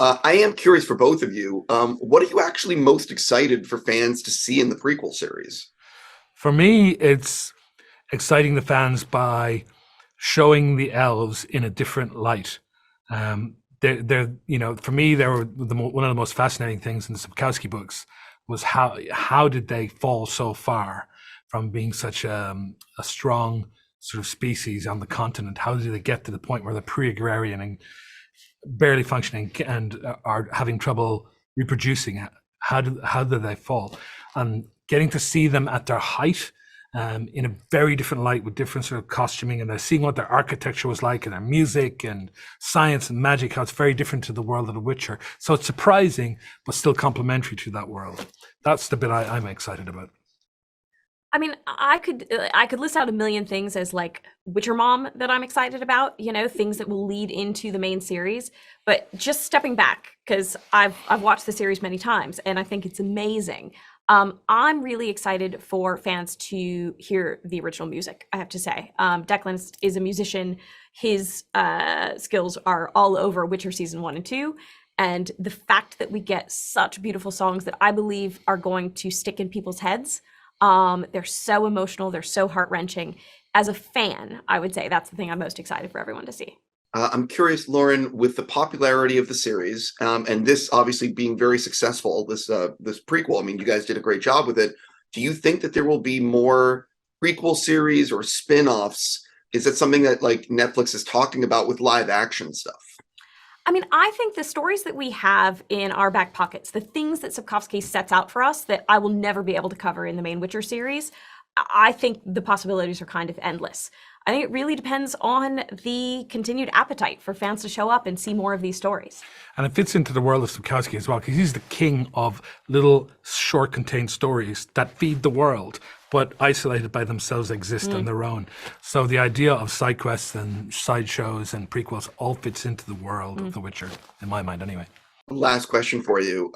I am curious for both of you. What are you actually most excited for fans to see in the prequel series? For me, it's exciting the fans by showing the elves in a different light. They're for me, they were one of the most fascinating things in the Sapkowski books was how did they fall so far from being such a strong sort of species on the continent? How did they get to the point where they're pre-agrarian and barely functioning and are having trouble reproducing? How did they fall? And getting to see them at their height in a very different light with different sort of costuming, and they're seeing what their architecture was like and their music and science and magic, how it's very different to the world of The Witcher. So it's surprising, but still complementary to that world. That's the bit I'm excited about. I mean, I could list out a million things as like Witcher Mom that I'm excited about, things that will lead into the main series. But just stepping back, because I've watched the series many times and I think it's amazing. I'm really excited for fans to hear the original music, I have to say. Declan is a musician. His skills are all over Witcher season 1 and 2. And the fact that we get such beautiful songs that I believe are going to stick in people's heads. They're so emotional. They're so heart-wrenching. As a fan, I would say that's the thing I'm most excited for everyone to see. I'm curious, Lauren, with the popularity of the series, and this obviously being very successful, this prequel, I mean, you guys did a great job with it. Do you think that there will be more prequel series or spin-offs? Is that something that like Netflix is talking about with live action stuff? I mean, I think the stories that we have in our back pockets, the things that Sapkowski sets out for us that I will never be able to cover in the main Witcher series, I think the possibilities are kind of endless. I think it really depends on the continued appetite for fans to show up and see more of these stories. And it fits into the world of Sapkowski as well, because he's the king of little short contained stories that feed the world, but isolated by themselves exist on their own. So the idea of side quests and side shows and prequels all fits into the world of The Witcher, in my mind anyway. Last question for you.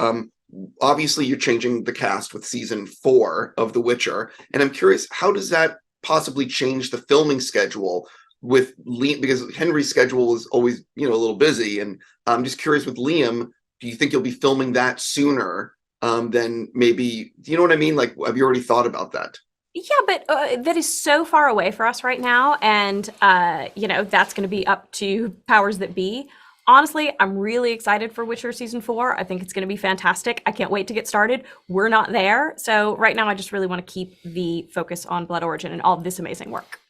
Obviously, you're changing the cast with season 4 of The Witcher, and I'm curious, how does that possibly change the filming schedule with Liam? Because Henry's schedule is always, a little busy, and I'm just curious with Liam, do you think you'll be filming that sooner than maybe, do you know what I mean? Like, have you already thought about that? Yeah, but that is so far away for us right now, and that's going to be up to powers that be. Honestly, I'm really excited for Witcher season 4. I think it's going to be fantastic. I can't wait to get started. We're not there. So right now, I just really want to keep the focus on Blood Origin and all of this amazing work.